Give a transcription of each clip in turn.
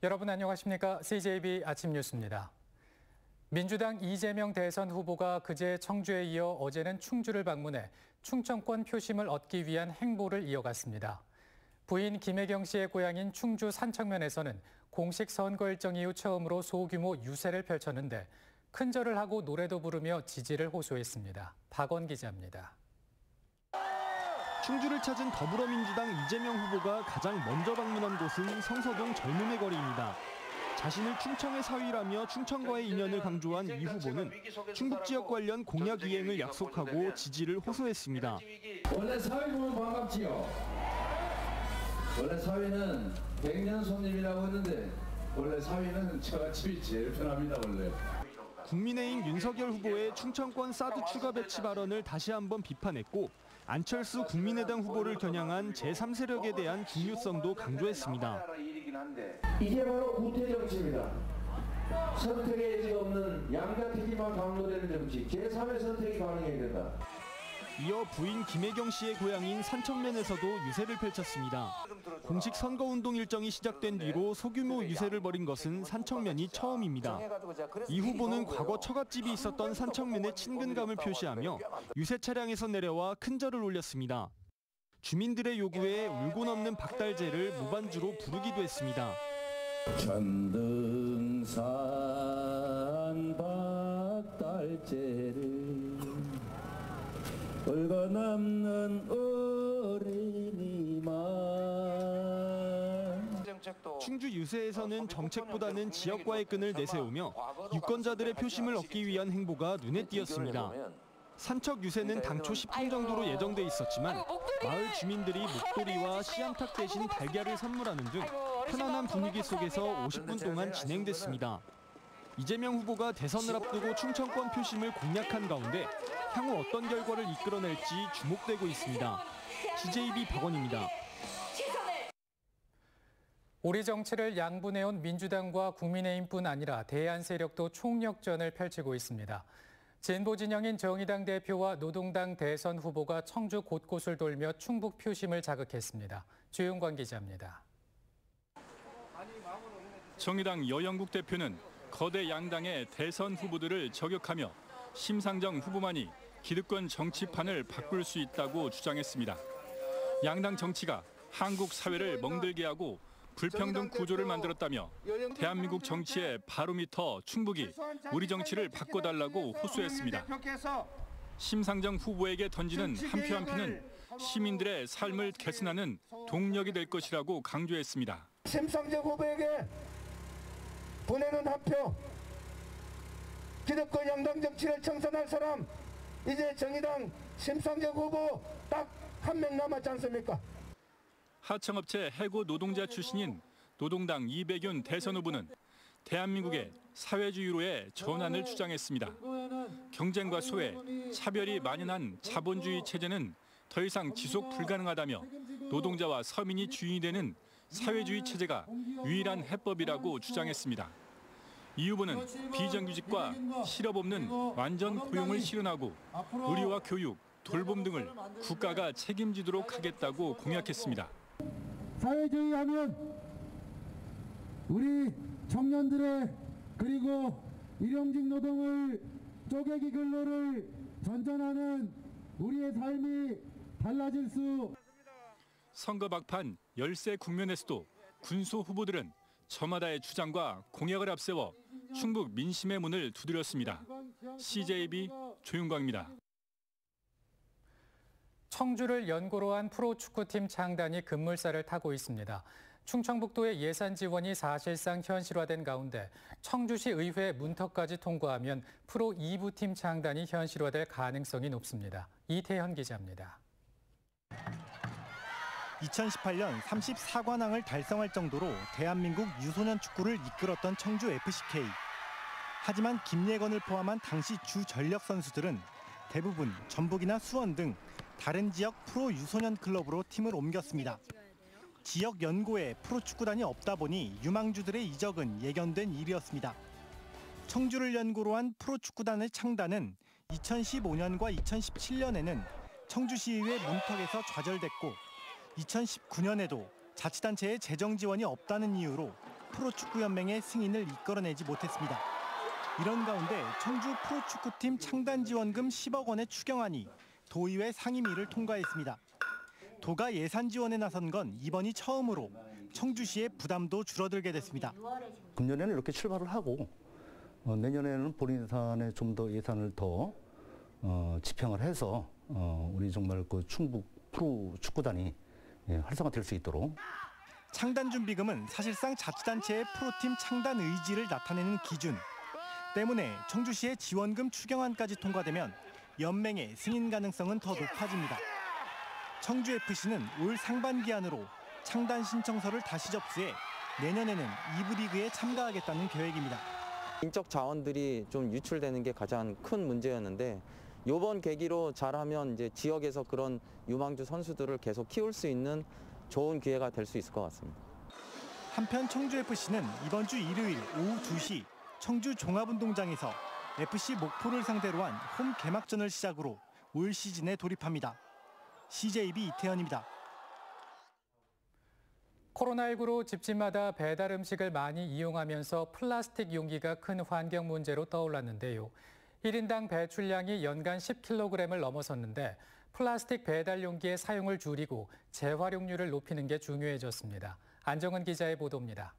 여러분 안녕하십니까? CJB 아침 뉴스입니다. 민주당 이재명 대선 후보가 그제 청주에 이어 어제는 충주를 방문해 충청권 표심을 얻기 위한 행보를 이어갔습니다. 부인 김혜경 씨의 고향인 충주 산청면에서는 공식 선거 일정 이후 처음으로 소규모 유세를 펼쳤는데 큰절을 하고 노래도 부르며 지지를 호소했습니다. 박원 기자입니다. 충주를 찾은 더불어민주당 이재명 후보가 가장 먼저 방문한 곳은 성서동 젊음의 거리입니다. 자신을 충청의 사위라며 충청과의 인연을 강조한 이 후보는 충북 지역 관련 공약 이행을 약속하고 지지를 호소했습니다. 원래 사위 보면 반갑지요. 원래 사위는 100년 손님이라고 했는데 원래 사위는 처갓집이 제일 편합니다 원래. 국민의힘 윤석열 후보의 충청권 사드 추가 배치 발언을 다시 한번 비판했고 안철수 국민의당 후보를 겨냥한 제3세력에 대한 중요성도 강조했습니다. 이게 바로 구태 정치입니다. 선택의 여지가 없는 양자택일만 강조되는 정치, 제3의 선택이 가능해야 된다. 이어 부인 김혜경 씨의 고향인 산청면에서도 유세를 펼쳤습니다. 공식 선거운동 일정이 시작된 뒤로 소규모 유세를 벌인 것은 산청면이 처음입니다. 이 후보는 과거 처갓집이 있었던 산청면의 친근감을 표시하며 유세 차량에서 내려와 큰절을 올렸습니다. 주민들의 요구에 울고 넘는 박달재를 무반주로 부르기도 했습니다. 전등산 박달재를 얼거남는 어린이만. 충주 유세에서는 정책보다는 지역과의 끈을 내세우며 유권자들의 표심을 얻기 위한 행보가 눈에 띄었습니다. 산척 유세는 당초 10분 정도로 예정돼 있었지만 마을 주민들이 목도리와 씨암탉 대신 달걀을 선물하는 등 편안한 분위기 속에서 50분 동안 진행됐습니다. 이재명 후보가 대선을 앞두고 충청권 표심을 공략한 가운데 향후 어떤 결과를 이끌어낼지 주목되고 있습니다. CJB 박원입니다. 우리 정치를 양분해온 민주당과 국민의힘뿐 아니라 대안 세력도 총력전을 펼치고 있습니다. 진보 진영인 정의당 대표와 노동당 대선 후보가 청주 곳곳을 돌며 충북 표심을 자극했습니다. 주윤관 기자입니다. 정의당 여영국 대표는 거대 양당의 대선 후보들을 저격하며 심상정 후보만이 기득권 정치판을 바꿀 수 있다고 주장했습니다. 양당 정치가 한국 사회를 멍들게 하고 불평등 구조를 만들었다며 대한민국 정치의 바로미터 충북이 우리 정치를 바꿔달라고 호소했습니다. 심상정 후보에게 던지는 한 표 한 표는 시민들의 삶을 개선하는 동력이 될 것이라고 강조했습니다. 심상정 후보에게 보내는 한 표, 기득권 양당 정치를 청산할 사람, 이제 정의당 심상정 후보 딱 한 명 남았지 않습니까? 하청업체 해고 노동자 출신인 노동당 이백윤 대선 후보는 대한민국의 사회주의로의 전환을 주장했습니다. 경쟁과 소외, 차별이 만연한 자본주의 체제는 더 이상 지속 불가능하다며 노동자와 서민이 주인이 되는 사회주의 체제가 유일한 해법이라고 주장했습니다. 이 후보는 비정규직과 실업 없는 완전 고용을 실현하고 의료와 교육, 돌봄 등을 국가가 책임지도록 하겠다고 공약했습니다. 사회주의 하면 우리 청년들의 그리고 일용직 노동을 쪼개기 근로를 전전하는 우리의 삶이 달라질 수. 선거 막판 열세 국면에서도 군소 후보들은 저마다의 주장과 공약을 앞세워 충북 민심의 문을 두드렸습니다. CJB 조윤광입니다. 청주를 연고로 한 프로축구팀 창단이 급물살을 타고 있습니다. 충청북도의 예산 지원이 사실상 현실화된 가운데 청주시 의회 문턱까지 통과하면 프로 2부 팀 창단이 현실화될 가능성이 높습니다. 이태현 기자입니다. 2018년 34관왕을 달성할 정도로 대한민국 유소년 축구를 이끌었던 청주 FCK. 하지만 김예건을 포함한 당시 주 전력 선수들은 대부분 전북이나 수원 등 다른 지역 프로 유소년 클럽으로 팀을 옮겼습니다. 지역 연고에 프로축구단이 없다 보니 유망주들의 이적은 예견된 일이었습니다. 청주를 연고로 한 프로축구단의 창단은 2015년과 2017년에는 청주시의회 문턱에서 좌절됐고 2019년에도 자치단체의 재정 지원이 없다는 이유로 프로축구연맹의 승인을 이끌어내지 못했습니다. 이런 가운데 청주 프로축구팀 창단지원금 10억 원의 추경안이 도의회 상임위를 통과했습니다. 도가 예산 지원에 나선 건 이번이 처음으로 청주시의 부담도 줄어들게 됐습니다. 금년에는 이렇게 출발을 하고 내년에는 본인 예산에 좀 더 예산을 더 집행을 해서 우리 정말 그 충북 프로축구단이 활성화될 수 있도록. 창단준비금은 사실상 자치단체의 프로팀 창단 의지를 나타내는 기준 때문에 청주시의 지원금 추경안까지 통과되면 연맹의 승인 가능성은 더 높아집니다. 청주FC는 올 상반기 안으로 창단 신청서를 다시 접수해 내년에는 2부 리그에 참가하겠다는 계획입니다. 인적 자원들이 좀 유출되는 게 가장 큰 문제였는데 이번 계기로 잘하면 이제 지역에서 그런 유망주 선수들을 계속 키울 수 있는 좋은 기회가 될 수 있을 것 같습니다. 한편 청주FC는 이번 주 일요일 오후 2시 청주 종합운동장에서 FC 목포를 상대로 한 홈 개막전을 시작으로 올 시즌에 돌입합니다. CJB 이태현입니다. 코로나19로 집집마다 배달 음식을 많이 이용하면서 플라스틱 용기가 큰 환경 문제로 떠올랐는데요. 1인당 배출량이 연간 10kg을 넘어섰는데 플라스틱 배달 용기의 사용을 줄이고 재활용률을 높이는 게 중요해졌습니다. 안정은 기자의 보도입니다.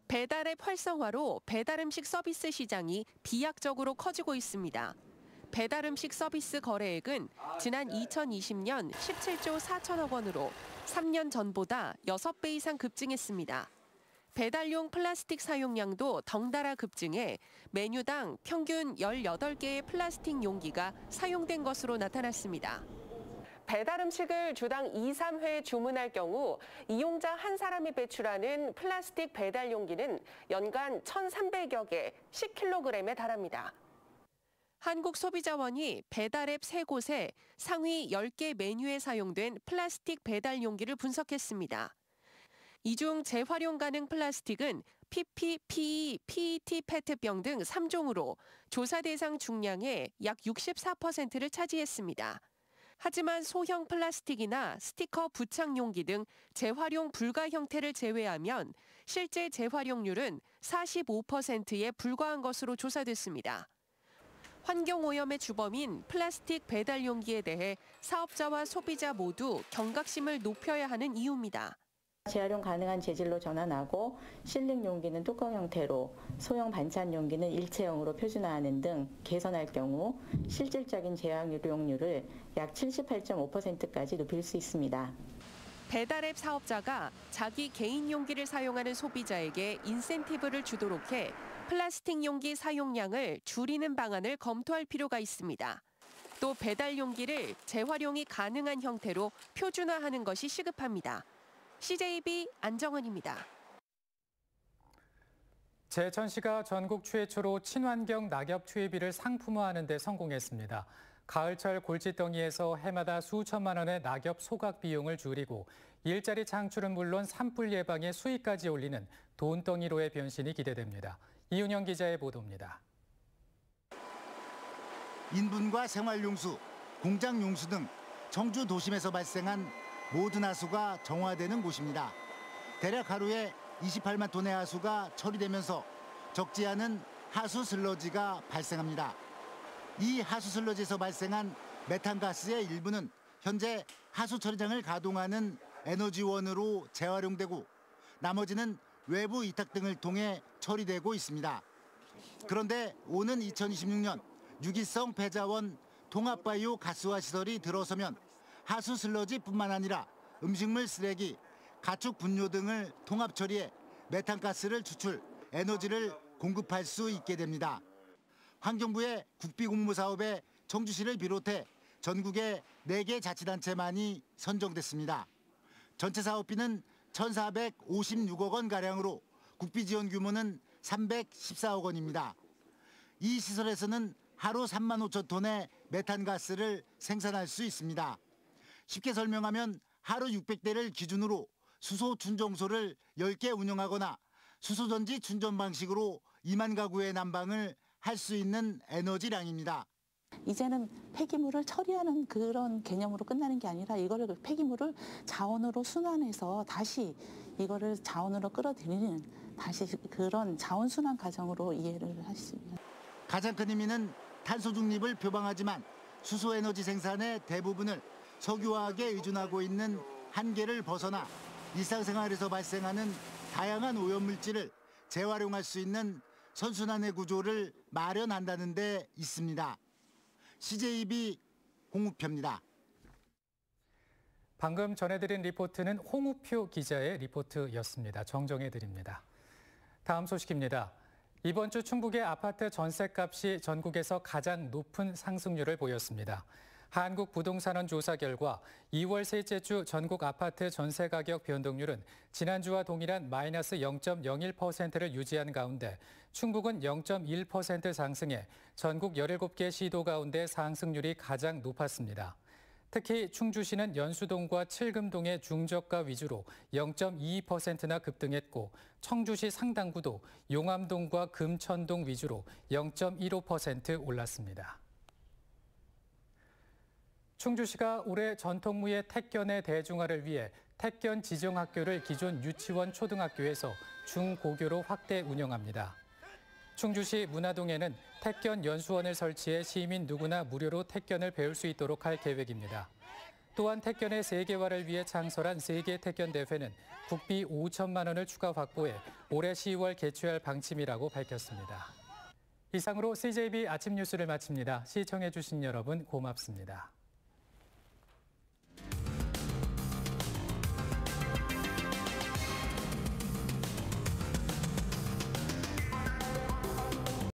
배달앱 활성화로 배달음식 서비스 시장이 비약적으로 커지고 있습니다. 배달음식 서비스 거래액은 지난 2020년 17조 4천억 원으로 3년 전보다 6배 이상 급증했습니다. 배달용 플라스틱 사용량도 덩달아 급증해 메뉴당 평균 18개의 플라스틱 용기가 사용된 것으로 나타났습니다. 배달 음식을 주당 2, 3회 주문할 경우 이용자 한 사람이 배출하는 플라스틱 배달 용기는 연간 1,300여 개, 10kg에 달합니다. 한국소비자원이 배달앱 3곳에 상위 10개 메뉴에 사용된 플라스틱 배달 용기를 분석했습니다. 이 중 재활용 가능 플라스틱은 PP, PE, PET 페트병 등 3종으로 조사 대상 중량의 약 64%를 차지했습니다. 하지만 소형 플라스틱이나 스티커 부착 용기 등 재활용 불가 형태를 제외하면 실제 재활용률은 45%에 불과한 것으로 조사됐습니다. 환경오염의 주범인 플라스틱 배달 용기에 대해 사업자와 소비자 모두 경각심을 높여야 하는 이유입니다. 재활용 가능한 재질로 전환하고 실링 용기는 뚜껑 형태로, 소형 반찬 용기는 일체형으로 표준화하는 등 개선할 경우 실질적인 재활용률을 약 78.5%까지 높일 수 있습니다. 배달앱 사업자가 자기 개인 용기를 사용하는 소비자에게 인센티브를 주도록 해 플라스틱 용기 사용량을 줄이는 방안을 검토할 필요가 있습니다. 또 배달 용기를 재활용이 가능한 형태로 표준화하는 것이 시급합니다. CJB 안정은입니다. 제천시가 전국 최초로 친환경 낙엽 투입비를 상품화하는 데 성공했습니다. 가을철 골칫덩이에서 해마다 수천만 원의 낙엽 소각 비용을 줄이고 일자리 창출은 물론 산불 예방에 수익까지 올리는 돈덩이로의 변신이 기대됩니다. 이윤영 기자의 보도입니다. 인분과 생활용수, 공장용수 등 청주 도심에서 발생한 모든 하수가 정화되는 곳입니다. 대략 하루에 28만 톤의 하수가 처리되면서 적지 않은 하수 슬러지가 발생합니다. 이 하수 슬러지에서 발생한 메탄가스의 일부는 현재 하수 처리장을 가동하는 에너지원으로 재활용되고 나머지는 외부 위탁 등을 통해 처리되고 있습니다. 그런데 오는 2026년 유기성 폐자원 통합바이오 가스화 시설이 들어서면 하수 슬러지뿐만 아니라 음식물 쓰레기, 가축 분뇨 등을 통합 처리해 메탄가스를 추출, 에너지를 공급할 수 있게 됩니다. 환경부의 국비공모 사업에 청주시를 비롯해 전국의 4개 자치단체만이 선정됐습니다. 전체 사업비는 1,456억 원가량으로 국비 지원 규모는 314억 원입니다. 이 시설에서는 하루 3만 5천 톤의 메탄가스를 생산할 수 있습니다. 쉽게 설명하면 하루 600대를 기준으로 수소 충전소를 10개 운영하거나 수소전지 충전 방식으로 2만 가구의 난방을 할 수 있는 에너지량입니다. 이제는 폐기물을 처리하는 그런 개념으로 끝나는 게 아니라 이거를 폐기물을 자원으로 순환해서 다시 이거를 자원으로 끌어들이는 다시 그런 자원순환 과정으로 이해를 하십니다. 가장 큰 의미는 탄소 중립을 표방하지만 수소에너지 생산의 대부분을 석유화학에 의존하고 있는 한계를 벗어나 일상생활에서 발생하는 다양한 오염물질을 재활용할 수 있는 선순환의 구조를 마련한다는 데 있습니다. CJB 홍우표입니다. 방금 전해드린 리포트는 홍우표 기자의 리포트였습니다. 정정해드립니다. 다음 소식입니다. 이번 주 충북의 아파트 전셋값이 전국에서 가장 높은 상승률을 보였습니다. 한국부동산원 조사 결과 2월 셋째 주 전국 아파트 전세 가격 변동률은 지난주와 동일한 마이너스 0.01%를 유지한 가운데 충북은 0.1% 상승해 전국 17개 시도 가운데 상승률이 가장 높았습니다. 특히 충주시는 연수동과 칠금동의 중저가 위주로 0.22%나 급등했고 청주시 상당구도 용암동과 금천동 위주로 0.15% 올랐습니다. 충주시가 올해 전통무예 택견의 대중화를 위해 택견 지정학교를 기존 유치원 초등학교에서 중고교로 확대 운영합니다. 충주시 문화동에는 택견 연수원을 설치해 시민 누구나 무료로 택견을 배울 수 있도록 할 계획입니다. 또한 택견의 세계화를 위해 창설한 세계 택견 대회는 국비 5천만 원을 추가 확보해 올해 10월 개최할 방침이라고 밝혔습니다. 이상으로 CJB 아침 뉴스를 마칩니다. 시청해 주신 여러분 고맙습니다.